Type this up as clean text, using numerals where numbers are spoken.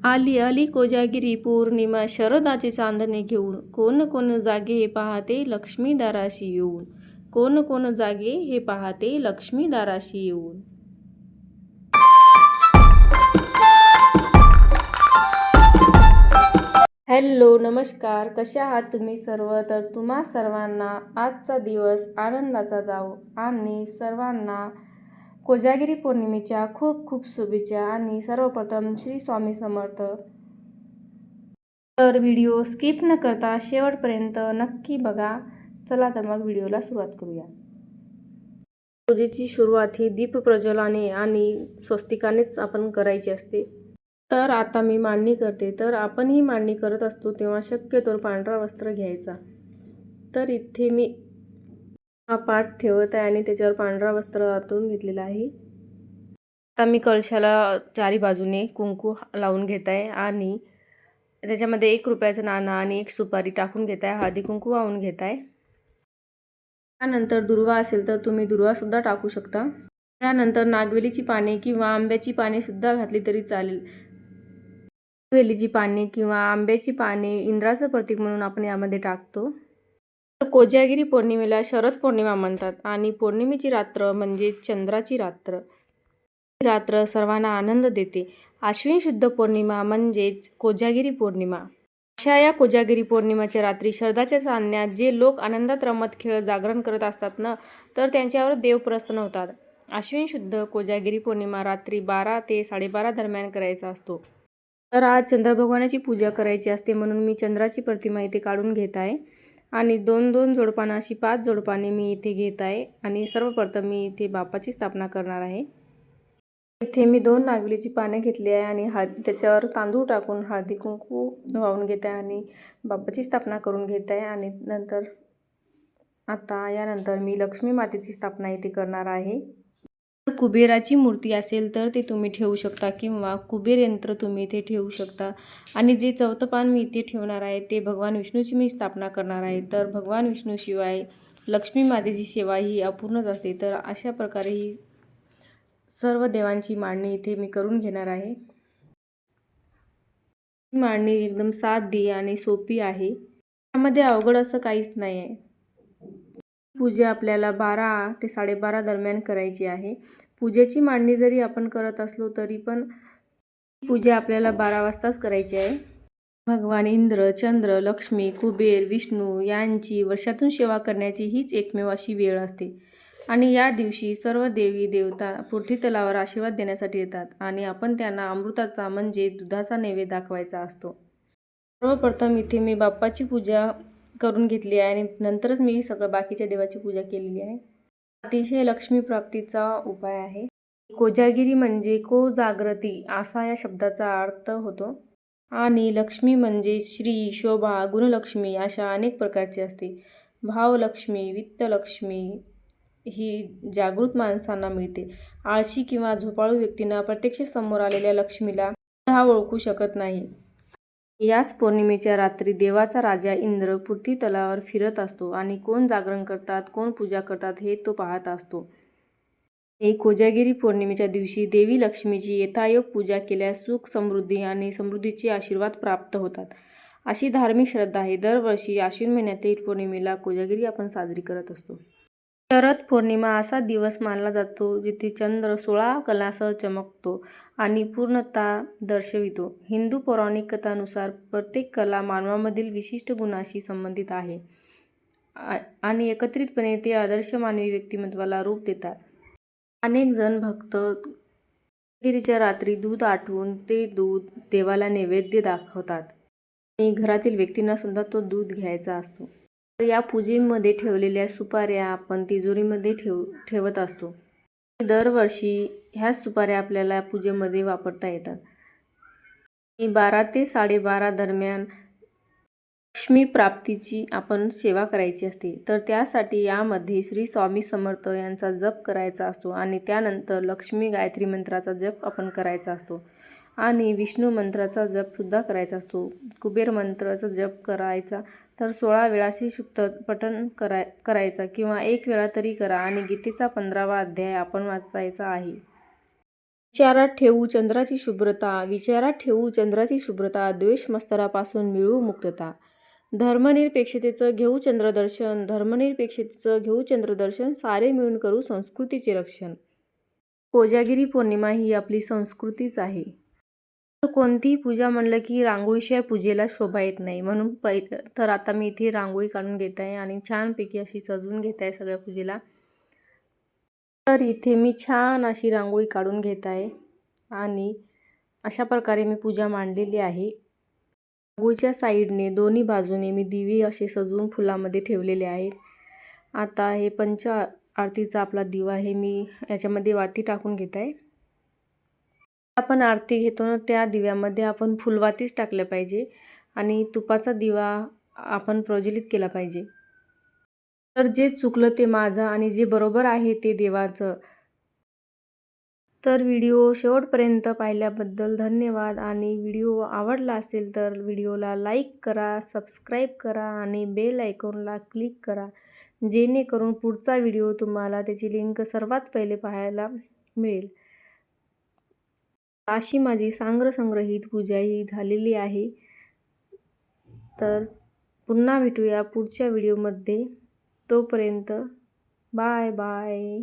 आली आली कोजागिरी पौर्णिमा शरदाचे चांदणे घेऊन, कोण कोण जागे हे पाहते लक्ष्मी दाराशी येऊन, कोण कोण जागे हे पाहते लक्ष्मी दाराशी येऊन. हॅलो नमस्कार, कसे आहात तुम्ही सर्व. तर तुम्हा सर्वांना आजचा दिवस आनंदाचा जावो आणि सर्वांना कोजागिरी पौर्णिमेच्या खूप खूप शुभेच्छा. आणि सर्वप्रथम श्री स्वामी समर्थ. तर व्हिडिओ स्किप न करता शेवटपर्यंत नक्की बघा. चला तर मग व्हिडिओला सुरुवात करूया. पूजेची सुरुवात ही दीप प्रज्वलाने आणि स्वस्तिकानेच आपण करायची असते. तर आता मी मांडणी करते. तर आपण ही मांडणी करत असतो तेव्हा शक्यतो पांढरा वस्त्र घ्यायचा. तर इथे मी हा पाट ठेवत आहे आणि त्याच्यावर पांढरा वस्त्र आतून घेतलेला आहे. आता मी कळशाला चारी बाजूने कुंकू लावून घेत आहे आणि त्याच्यामध्ये 1 रुपयाचं नाणं आणि 1 सुपारी टाकून घेत आहे. हळदी कुंकू वाहून घेत आहे. त्यानंतर दुर्वा असेल तर तुम्ही दुर्वासुद्धा टाकू शकता. त्यानंतर नागवेलीची पाने किंवा आंब्याची पाने सुद्धा घातली तरी चालेल. नागवेलीची पाने किंवा आंब्याची पाने इंद्राचं प्रतीक म्हणून आपण यामध्ये टाकतो. तर कोजागिरी पौर्णिमेला शरद पौर्णिमा म्हणतात आणि पौर्णिमेची रात्र म्हणजे चंद्राची रात्र. ही रात्र सर्वांना आनंद देते. आश्विन शुद्ध पौर्णिमा म्हणजेच कोजागिरी पौर्णिमा. अशा या कोजागिरी पौर्णिमेच्या रात्री शरदाच्या चांदण्यात जे लोक आनंदात रमत खेळत जागरण करत असतात ना, तर त्यांच्यावर देव प्रसन्न होतात. आश्विन शुद्ध कोजागिरी पौर्णिमा रात्री 12 ते 12:30 दरम्यान करायचा असतो. तर आज चंद्रभगवानाची पूजा करायची असते म्हणून मी चंद्राची प्रतिमा इथे काढून घेत आहे आणि 2-2 जोडपानं अशी 5 जोडपाने मी इथे घेत आहे. आणि सर्वप्रथम मी इथे बाप्पाची स्थापना करणार आहे. इथे मी 2 नागवेलीची पाने घेतली आहे आणि त्याच्यावर तांदूळ टाकून हळदी कुंकू वाहून घेत आहे आणि बाप्पाची स्थापना करून घेत आहे. आणि यानंतर मी लक्ष्मी मातेची स्थापना इथे करणार आहे. कुबेराची मूर्ती असेल तर ते तुम्ही ठेवू शकता किंवा कुबेर यंत्र तुम्ही इथे ठेवू शकता. आणि जे चौथं पान मी इथे ठेवणार आहे ते भगवान विष्णूची मी स्थापना करणार आहे. तर भगवान विष्णूशिवाय लक्ष्मी मातेची सेवा ही अपूर्णच असते. तर अशा प्रकारे ही सर्व देवांची मांडणी इथे मी करून घेणार आहे. ही मांडणी एकदम साधी आणि सोपी आहे. त्यामध्ये अवघड असं काहीच नाही आहे. पूजा आपल्याला 12 ते 12:30 दरम्यान करायची आहे. पूजेची मांडणी जरी आपण करत असलो तरी पण पूजा आपल्याला 12 वाजताच करायची आहे. भगवान इंद्र, चंद्र, लक्ष्मी, कुबेर, विष्णू यांची वर्षातून सेवा करण्याची हीच एकमेव अशी वेळ असते. आणि या दिवशी सर्व देवी देवता पृथ्वी तलावर आशीर्वाद देण्यासाठी येतात आणि आपण त्यांना अमृताचा म्हणजे दुधाचा नैवेद्य दाखवायचा असतो. सर्वप्रथम इथे मी बाप्पाची पूजा करून घेतली आहे आणि नंतरच मी सगळं बाकीच्या देवाची पूजा केलेली आहे. अतिशय लक्ष्मी प्राप्तीचा उपाय आहे. कोजागिरी म्हणजे को जागृती असा या शब्दाचा अर्थ होतो. आणि लक्ष्मी म्हणजे श्री, शोभा, गुणलक्ष्मी अशा अनेक प्रकारची असते. भावलक्ष्मी, वित्तलक्ष्मी ही जागृत माणसांना मिळते. आळशी किंवा झोपाळू व्यक्तींना प्रत्यक्ष समोर आलेल्या लक्ष्मीला हा ओळखू शकत नाही. याच पौर्णिमेच्या रात्री देवाचा राजा इंद्र पृथ्वी तलावर फिरत असतो आणि कोण जागरण करतात, कोण पूजा करतात हे तो पाहत असतो. कोजागिरी पौर्णिमेच्या दिवशी देवी लक्ष्मीची यथायोग पूजा केल्यास सुख, समृद्धी आणि समृद्धीचे आशीर्वाद प्राप्त होतात, अशी धार्मिक श्रद्धा आहे. दरवर्षी आश्विन महिन्यातील पौर्णिमेला कोजागिरी आपण साजरी करत असतो. शरद पौर्णिमा असा दिवस मानला जातो जिथे चंद्र 16 कलांसह चमकतो आणि पूर्णता दर्शवितो. हिंदू पौराणिक कथानुसार प्रत्येक कला मानवामधील विशिष्ट गुणाशी संबंधित आहे आणि एकत्रितपणे ते आदर्श मानवी व्यक्तिमत्वाला रूप देतात. अनेक जण भक्त कोजागिरीच्या रात्री दूध आटवून ते दूध देवाला नैवेद्य दाखवतात आणि घरातील व्यक्तींना सुद्धा तो दूध घ्यायचा असतो. तर या पूजेमध्ये ठेवलेल्या सुपाऱ्या आपण तिजोरीमध्ये ठेवत असतो. दरवर्षी ह्याच सुपाऱ्या आपल्याला पूजेमध्ये वापरता येतात. 12 ते 12:30 दरम्यान लक्ष्मी प्राप्तीची आपण सेवा करायची असते. तर त्यासाठी यामध्ये श्री स्वामी समर्थ यांचा जप करायचा असतो आणि त्यानंतर लक्ष्मी गायत्री मंत्राचा जप आपण करायचा असतो आणि विष्णू मंत्राचा जपसुद्धा करायचा असतो. कुबेर मंत्राचा जप करायचा तर 16 वेळा श्री सुक्त पठण करायचा किंवा 1 वेळा तरी करा आणि गीतेचा 15वा अध्याय आपण वाचायचा आहे. विचारात ठेवू चंद्राची शुभ्रता, विचारात ठेवू चंद्राची शुभ्रता, द्वेष मत्सरापासून मिळू मुक्तता. धर्मनिरपेक्षतेचं घेऊ चंद्रदर्शन, धर्मनिरपेक्षतेचं घेऊ चंद्रदर्शन, सारे मिळून करू संस्कृतीचे रक्षण. कोजागिरी पौर्णिमा ही आपली संस्कृतीच आहे. तर कोणतीही पूजा म्हणलं की रांगोळीशिवाय पूजेला शोभा येत नाही. म्हणून तर आता मी इथे रांगोळी काढून घेत आहे आणि छानपैकी अशी सजवून घेत आहे सगळ्या पूजेला. तर इथे मी छान अशी रांगोळी काढून घेत आहे आणि अशा प्रकारे मी पूजा मांडलेली आहे. रांगोळीच्या साईडने दोन्ही बाजूने मी दिवे असे सजवून फुलामध्ये ठेवलेले आहेत. आता हे पंच आरतीचा आपला दिवा हे मी याच्यामध्ये वाती टाकून घेत आहे. आपण आरती घेतो ना त्या दिव्यामध्ये आपण फुलवातीच टाकल्या पाहिजे आणि तुपाचा दिवा आपण प्रज्वलित केला पाहिजे. तर जे चुकलं ते माझं आणि जे बरोबर आहे ते देवाचं. तर व्हिडिओ शेवटपर्यंत पाहिल्याबद्दल धन्यवाद आणि व्हिडिओ आवडला असेल तर व्हिडिओला लाईक करा, सबस्क्राईब करा आणि बेल आयकॉनला क्लिक करा, जेणेकरून पुढचा व्हिडिओ तुम्हाला त्याची लिंक सर्वात पहिले पाहायला मिळेल. अशी माझी सांग्रसंग्रहित पूजा ही झालेली आहे. तर पुन्हा भेटूया पुढच्या व्हिडिओमध्ये. तोपर्यंत बाय बाय.